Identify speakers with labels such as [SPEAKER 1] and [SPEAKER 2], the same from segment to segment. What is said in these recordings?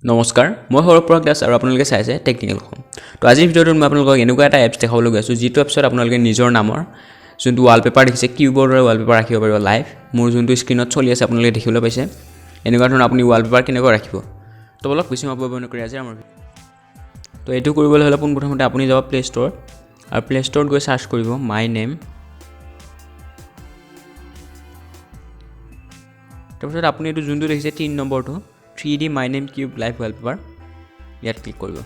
[SPEAKER 1] নমস্কাৰ মই সৌৰভ দাস আৰু আপোনালোকে চাইছে টেকনিকেল অসম তো আজিৰ ভিডিঅ'টোত মই আপোনালোকক এনেকুৱা এটা এপছ দেখাবলৈ গৈ আছোঁ যিটো এপছত আপোনালোকে নিজৰ নামৰ যোনটো ৱালপেপাৰ দেখিছে কিবৰ্ডৰ ৱালপেপাৰ ৰাখিব পাৰিব লাইভ মোৰ যোনটো স্ক্ৰীনত চলি আছে আপোনালোকে দেখিবলৈ পাইছে এনেকুৱা ধৰণৰ আপুনি ৱালপেপাৰ কেনেকৈ ৰাখিব তো বলক বেছি সময় ব্যৱহাৰ নকৰি আজি আমাৰ তো এইটো কৰিবলৈ হ'লে পোনপ্ৰথমতে আপুনি যাব প্লে ষ্ট'ৰ আৰু প্লে ষ্ট'ৰত গৈ চাৰ্চ কৰিব মাই নেম তাৰপিছত আপুনি এইটো যোনটো দেখিছে 3 নম্বৰটো 3D My Name Cube Live Wallpaper ইয়াত ক্লিক কৰিব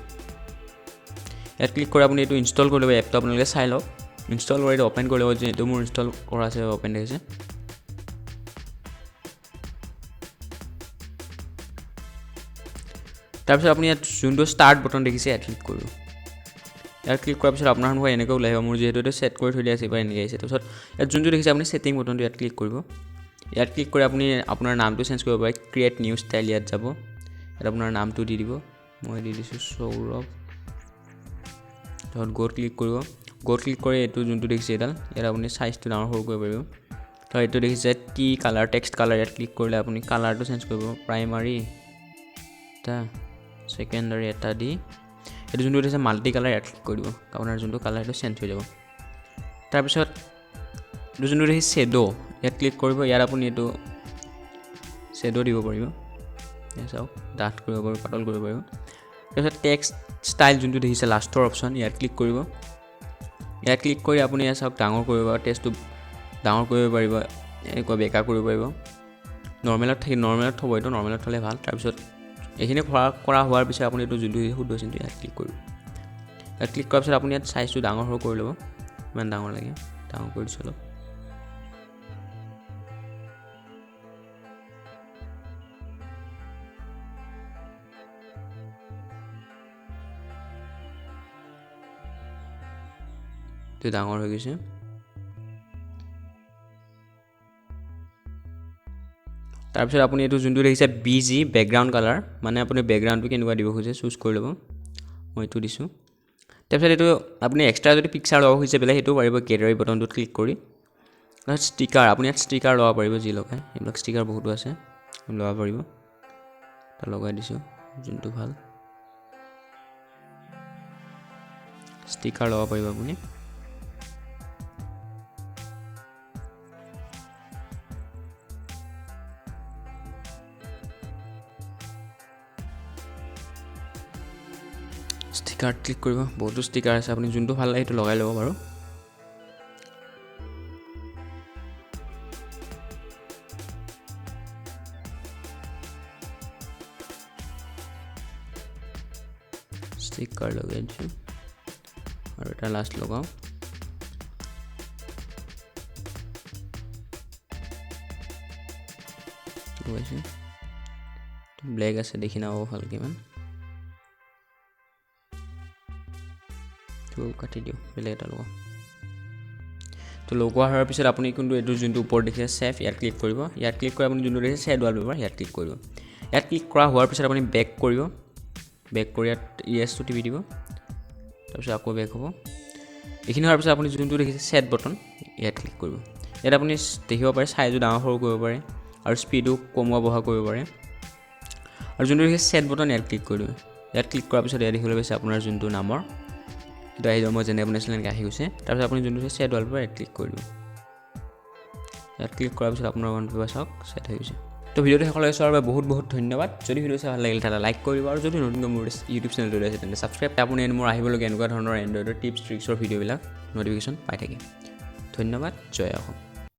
[SPEAKER 1] ইয়াত ক্লিক কৰি আপুনি এইটো ইনষ্টল কৰি ল'ব এপটো আপোনালোকে চাই লওক ইনষ্টল কৰি এইটো অপেন কৰি ল'ব যে এইটো মোৰ ইনষ্টল কৰা আছে অপেন দেখিছে তাৰপিছত আপুনি ইয়াত যোনটো ষ্টাৰ্ট বটন দেখিছে ইয়াত ক্লিক কৰিব ইয়াত ক্লিক কৰাৰ পিছত আপোনাৰ সন্মুখত এনেকৈ ওলাই আহিব মোৰ যিহেতু এইটো ছেট কৰি থৈ দিয়া আছে বা এনেকৈ আহিছে তাৰপিছত ইয়াত যোনটো দেখিছে আপুনি ছেটিং বটনটো ইয়াত ক্লিক কৰিব ইয়াত ক্লিক কৰি আপুনি আপোনাৰ নামটো চেঞ্জ কৰিব পাৰে ক্ৰিয়েট নিউ ষ্টাইল ইয়াত যাব ইয়াত আপোনাৰ নামটো দি দিব মই দি দিছোঁ সৌৰভ তাৰপিছত গ'ত ক্লিক কৰিব গ'ত ক্লিক কৰি এইটো যোনটো দেখিছে এডাল ইয়াত আপুনি চাইজটো ডাঙৰ সৰু কৰিব পাৰিব তো এইটো দেখিছে কি কালাৰ টেক্সট কালাৰ ইয়াত ক্লিক কৰিলে আপুনি কালাৰটো চেঞ্জ কৰিব প্ৰাইমাৰী এটা ছেকেণ্ডাৰী এটা দি এইটো যোনটো দেখিছে মাল্টি কালাৰ ইয়াত ক্লিক কৰি দিব আপোনাৰ যোনটো কালাৰ সেইটো চেঞ্জ হৈ যাব তাৰপিছত এইটো যোনটো দেখিছে শ্বেডো ইয়াত ক্লিক কৰিব ইয়াত আপুনি এইটো শ্বেডো দিব পাৰিব চাওক ডাঠ কৰিব পাৰিব পাতল কৰিব পাৰিব তাৰপিছত টেক্সট ষ্টাইল যোনটো দেখিছে লাষ্টৰ অপশ্যন ইয়াত ক্লিক কৰিব ইয়াত ক্লিক কৰি আপুনি ইয়াত চাওক ডাঙৰ কৰিব টেক্সটটো ডাঙৰ কৰিব পাৰিব এনেকুৱা বেকা কৰিব পাৰিব নৰ্মেলত থ'ব এইটো নৰ্মেলত থ'লে ভাল তাৰপিছত এইখিনি কৰা হোৱাৰ পিছত আপুনি এইটো যোনটো শুদ্ধ চিনটো ইয়াত ক্লিক কৰিব ইয়াত ক্লিক কৰাৰ পিছত আপুনি ইয়াত চাইজটো ডাঙৰ সৰু কৰি ল'ব ইমান ডাঙৰ লাগে ডাঙৰ কৰি দিছোঁ অলপ ডাঙৰ হৈ গৈছে তাৰপিছত আপুনি এইটো যোনটো দেখিছে BG বেকগ্ৰাউণ্ড কালাৰ মানে আপুনি বেকগ্ৰাউণ্ডটো কেনেকুৱা দিব খুজিছে চুজ কৰি ল'ব মই এইটো দিছোঁ তাৰপিছত এইটো আপুনি এক্সট্ৰা যদি পিকচাৰ ল'ব খুজিছে বেলেগ সেইটোও পাৰিব গেলাৰী বটনটোত ক্লিক কৰি তাৰপিছত ষ্টিকাৰ আপুনি ইয়াত ষ্টিকাৰ ল'ব পাৰিব যি লগাই এইবিলাক ষ্টিকাৰ বহুতো আছে ল'ব পাৰিব এটা লগাই দিছোঁ যোনটো ভাল ষ্টিকাৰ ল'ব পাৰিব আপুনি ষ্টিকাৰ ক্লিক কৰিব বহুতো ষ্টিকাৰ আছে আপুনি যোনটো ভাল লাগে সেইটো লগাই ল'ব বাৰু ষ্টিকাৰ লগাই দিছোঁ আৰু এটা লাষ্ট লগাওঁ লগাইছোঁ ব্লেক আছে দেখি নাপাব ভালকৈ ইমান কাটি দিওঁ বেলেগ এটা লগাওঁ তো লগোৱা হোৱাৰ পিছত আপুনি কিন্তু এইটো যোনটো ওপৰত দেখিছে ছেভ ইয়াত ক্লিক কৰিব ইয়াত ক্লিক কৰি আপুনি যোনটো দেখিছে শ্বেড ৱালপেপাৰ ইয়াত ক্লিক কৰিব ইয়াত ক্লিক কৰা হোৱাৰ পিছত আপুনি বেক কৰিব বেক কৰি ইয়াত ইয়েছটো টিপি দিব তাৰপিছত আকৌ বেক হ'ব এইখিনি হোৱাৰ পিছত আপুনি যোনটো দেখিছে ছেট বটন ইয়াত ক্লিক কৰিব ইয়াত আপুনি দেখিব পাৰে চাইজো ডাঙৰ সৰু কৰিব পাৰে আৰু স্পীডো কমোৱা বঢ়া কৰিব পাৰে আৰু যোনটো দেখিছে ছেট বটন ইয়াত ক্লিক কৰি দিব ইয়াত ক্লিক কৰাৰ পিছত ইয়াত দেখিবলৈ পাইছে আপোনাৰ যোনটো নামৰ এইটো আহি যাব মই যেনে বনাইছিলোঁ এনেকৈ আহি গৈছে তাৰপিছত আপুনি যোনটো ছেট ৱালপেপাৰ ইয়াত ক্লিক কৰি দিব ইয়াত ক্লিক কৰাৰ পিছত আপোনাৰ ৱালপেপাৰ চাওক ছেট হৈ গৈছে তো ভিডিঅ'টো শেষলৈ চোৱাৰ বাবে বহুত বহুত ধন্যবাদ যদি ভিডিঅ' চাই ভাল লাগিল তেতিয়া লাইক কৰিব আৰু যদি নতুনকৈ মোৰ ইউটিউব চেনেলটো আছে তেন্তে ছাবস্ক্ৰাইব আপুনি মোৰ আহিবলগীয়া এনেকুৱা ধৰণৰ এণ্ড্ৰইডৰ টিপছ ট্ৰিক্সৰ ভিডিঅ'বিলাক ন'টিফিকেশ্যন পাই থাকে ধন্যবাদ জয় অসম